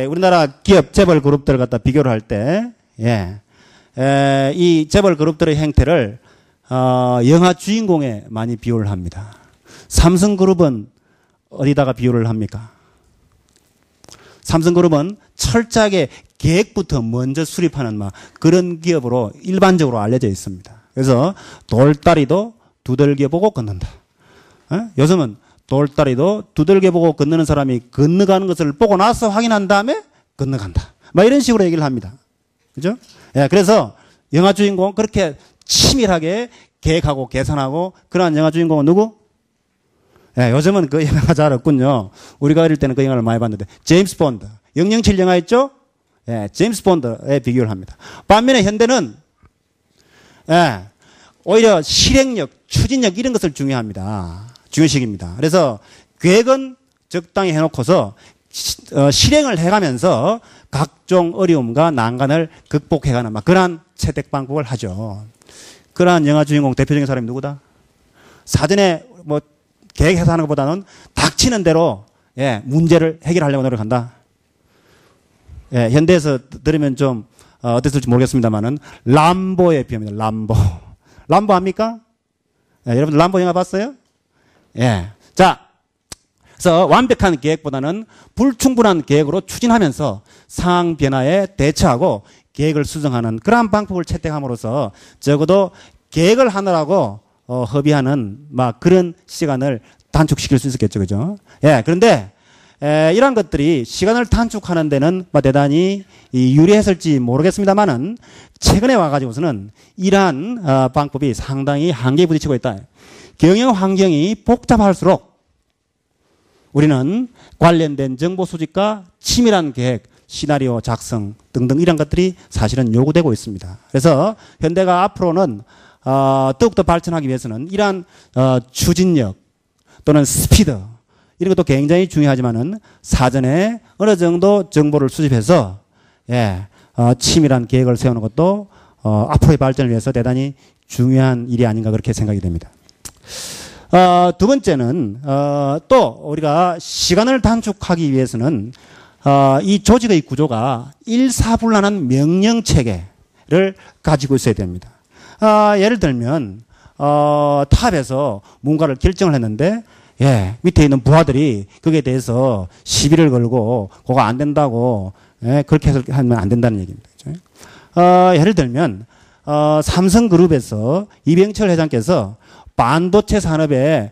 우리나라 기업 재벌 그룹들을 갖다 비교를 할 때, 예, 이 재벌 그룹들의 행태를 영화 주인공에 많이 비유를 합니다. 삼성그룹은 어디다가 비유를 합니까? 삼성그룹은 철저하게 계획부터 먼저 수립하는 그런 기업으로 일반적으로 알려져 있습니다. 그래서 돌다리도 두들겨 보고 걷는다. 요즘은 돌다리도 두들겨 보고 건너는 사람이 건너가는 것을 보고 나서 확인한 다음에 건너간다. 이런 식으로 얘기를 합니다. 그죠? 예, 그래서 영화 주인공 그렇게 치밀하게 계획하고 계산하고 그러한 영화 주인공은 누구? 예, 요즘은 그 영화가 잘 없군요. 우리가 어릴 때는 그 영화를 많이 봤는데 제임스 본드 007 영화 있죠? 예, 제임스 본드에 비교를 합니다. 반면에 현대는 예, 오히려 실행력, 추진력 이런 것을 중요시입니다. 그래서 계획은 적당히 해놓고서 실행을 해가면서 각종 어려움과 난관을 극복해가는 그러한 채택 방법을 하죠. 그러한 영화 주인공 대표적인 사람이 누구다? 사전에 계획해서 하는 것보다는 닥치는 대로 예, 문제를 해결하려고 노력한다. 예, 현대에서 들으면 좀 어땠을지 모르겠습니다만은 람보의 비유입니다. 람보. 람보 압니까? 예, 여러분 람보 영화 봤어요? 예. 자, 그래서 완벽한 계획보다는 불충분한 계획으로 추진하면서 상황 변화에 대처하고 계획을 수정하는 그러한 방법을 채택함으로써 적어도 계획을 하느라고 허비하는 그런 시간을 단축시킬 수 있었겠죠, 그죠? 예. 그런데 이러한 것들이 시간을 단축하는 데는 뭐 대단히 유리했을지 모르겠습니다만은 최근에 와가지고서는 이러한 방법이 상당히 한계에 부딪히고 있다. 경영 환경이 복잡할수록 우리는 관련된 정보 수집과 치밀한 계획, 시나리오 작성 등등 이런 것들이 사실은 요구되고 있습니다. 그래서 현대가 앞으로는 더욱더 발전하기 위해서는 이러한 추진력 또는 스피드 이런 것도 굉장히 중요하지만은 사전에 어느 정도 정보를 수집해서 치밀한 계획을 세우는 것도 앞으로의 발전을 위해서 대단히 중요한 일이 아닌가 그렇게 생각이 됩니다. 두 번째는 또 우리가 시간을 단축하기 위해서는 이 조직의 구조가 일사불란한 명령 체계를 가지고 있어야 됩니다. 예를 들면 탑에서 뭔가를 결정을 했는데 밑에 있는 부하들이 거기에 대해서 시비를 걸고 그거 안 된다고 그렇게 해서 하면 안 된다는 얘기입니다. 예를 들면 삼성그룹에서 이병철 회장께서 반도체 산업에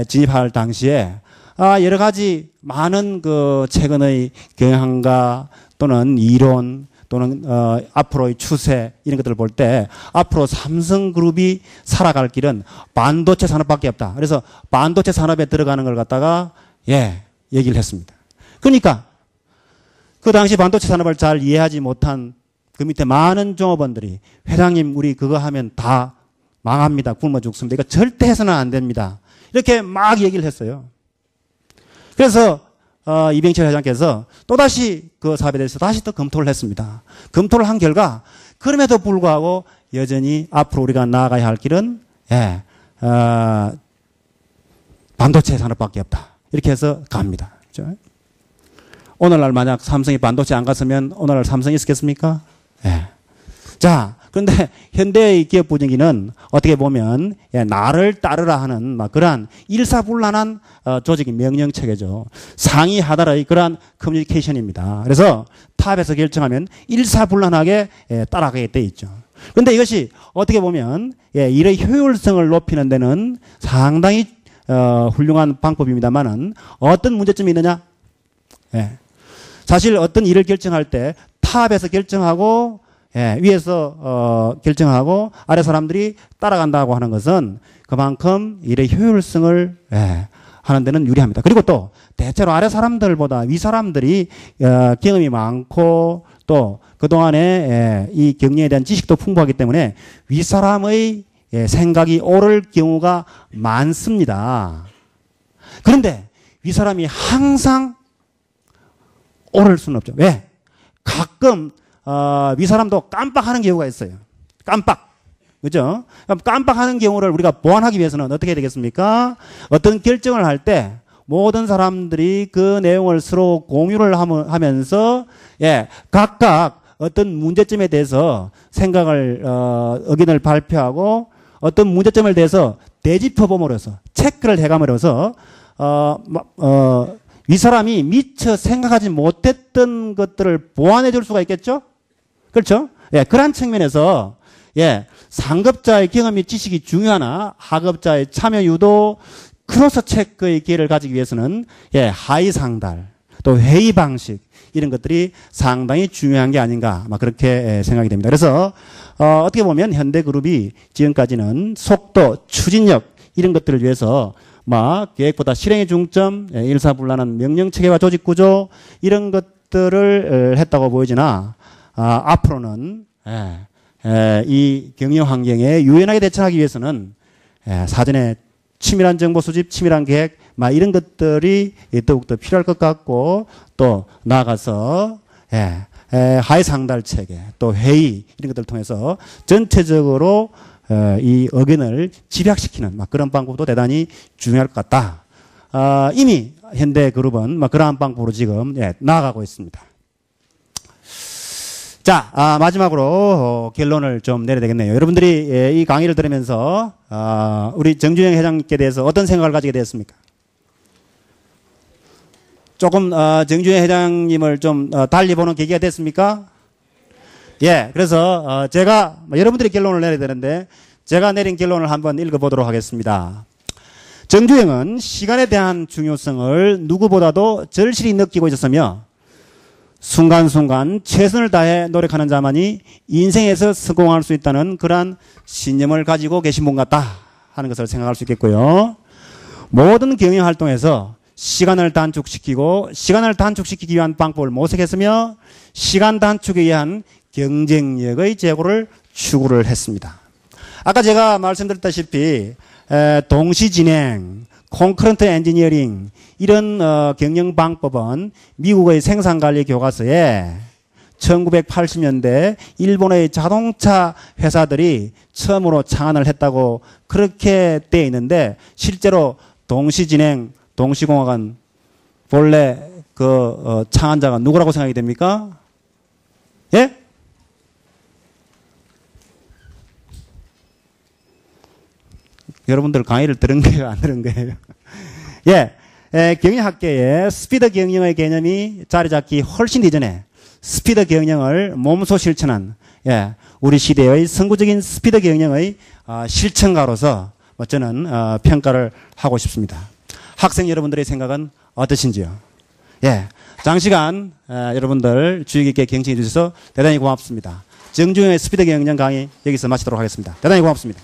진입할 당시에 여러 가지 많은 그 최근의 경향과 또는 이론 또는 앞으로의 추세 이런 것들을 볼 때 앞으로 삼성그룹이 살아갈 길은 반도체 산업밖에 없다. 그래서 반도체 산업에 들어가는 걸 갖다가 얘기를 했습니다. 그러니까 그 당시 반도체 산업을 잘 이해하지 못한 그 밑에 많은 종업원들이 회장님 우리 그거 하면 다 망합니다. 굶어 죽습니다. 이거 절대 해서는 안 됩니다. 이렇게 막 얘기를 했어요. 그래서 이병철 회장께서 또다시 그 사업에 대해서 다시 또 검토를 했습니다. 검토를 한 결과 그럼에도 불구하고 여전히 앞으로 우리가 나아가야 할 길은 반도체 산업밖에 없다. 이렇게 해서 갑니다. 그렇죠? 오늘날 만약 삼성이 반도체 안 갔으면 오늘날 삼성이 있었겠습니까? 자, 그런데 현대의 기업 분위기는 어떻게 보면 나를 따르라 하는 막 그러한 일사불란한 조직의 명령 체계죠. 상위 하달의 그러한 커뮤니케이션입니다. 그래서 탑에서 결정하면 일사불란하게 따라가게 돼 있죠. 그런데 이것이 어떻게 보면 일의 효율성을 높이는 데는 상당히 훌륭한 방법입니다만은 어떤 문제점이 있느냐? 사실 어떤 일을 결정할 때 탑에서 결정하고 위에서 결정하고 아래 사람들이 따라간다고 하는 것은 그만큼 일의 효율성을 하는 데는 유리합니다. 그리고 또 대체로 아래 사람들보다 위 사람들이 경험이 많고 또 그동안에 이 경영에 대한 지식도 풍부하기 때문에 위 사람의 생각이 옳을 경우가 많습니다. 그런데 위 사람이 항상 옳을 수는 없죠. 왜? 가끔 위 사람도 깜빡하는 경우가 있어요. 깜빡. 그죠? 깜빡하는 경우를 우리가 보완하기 위해서는 어떻게 해야 되겠습니까? 어떤 결정을 할 때 모든 사람들이 그 내용을 서로 공유를 하면서 각각 어떤 문제점에 대해서 생각을 의견을 발표하고 어떤 문제점에 대해서 되짚어봄으로써 체크를 해감으로써 이 사람이 미처 생각하지 못했던 것들을 보완해 줄 수가 있겠죠? 그렇죠? 그러한 측면에서 상급자의 경험이 지식이 중요하나 하급자의 참여 유도 크로스 체크의 기회를 가지기 위해서는 하위 상달 또 회의 방식 이런 것들이 상당히 중요한 게 아닌가 막 그렇게 생각이 됩니다. 그래서 어떻게 보면 현대그룹이 지금까지는 속도, 추진력 이런 것들을 위해서 계획보다 실행의 중점, 일사불란한 명령체계와 조직구조 이런 것들을 했다고 보이지나 앞으로는 이 경영 환경에 유연하게 대처하기 위해서는 사전에 치밀한 정보 수집, 치밀한 계획 이런 것들이 더욱더 필요할 것 같고 또 나아가서 하위 상달 체계 또 회의 이런 것들을 통해서 전체적으로 이 의견을 집약시키는 그런 방법도 대단히 중요할 것 같다. 이미 현대그룹은 그러한 방법으로 지금 나아가고 있습니다. 자, 마지막으로 결론을 좀 내려야 되겠네요. 여러분들이 이 강의를 들으면서 우리 정준영 회장님께 대해서 어떤 생각을 가지게 되었습니까? 조금 정준영 회장님을 좀 달리 보는 계기가 됐습니까? 그래서 제가 여러분들이 결론을 내려야 되는데 제가 내린 결론을 한번 읽어보도록 하겠습니다. 정주행은 시간에 대한 중요성을 누구보다도 절실히 느끼고 있었으며 순간순간 최선을 다해 노력하는 자만이 인생에서 성공할 수 있다는 그러한 신념을 가지고 계신 분 같다 하는 것을 생각할 수 있겠고요. 모든 경영 활동에서 시간을 단축시키고 시간을 단축시키기 위한 방법을 모색했으며 시간 단축에 의한 경쟁력의 제고를 추구를 했습니다. 아까 제가 말씀드렸다시피 동시진행, 콘커런트 엔지니어링 이런 경영 방법은 미국의 생산관리 교과서에 1980년대 일본의 자동차 회사들이 처음으로 창안을 했다고 그렇게 되어 있는데 실제로 동시진행, 동시공학은 본래 그 창안자가 누구라고 생각이 됩니까? 예? 여러분들 강의를 들은 거예요? 안 들은 거예요? 예. 경영학계에 스피드 경영의 개념이 자리 잡기 훨씬 이전에 스피드 경영을 몸소 실천한, 예. 우리 시대의 선구적인 스피드 경영의 실천가로서 저는 평가를 하고 싶습니다. 학생 여러분들의 생각은 어떠신지요? 예. 장시간 여러분들 주의 깊게 경청해 주셔서 대단히 고맙습니다. 정주영의 스피드 경영 강의 여기서 마치도록 하겠습니다. 대단히 고맙습니다.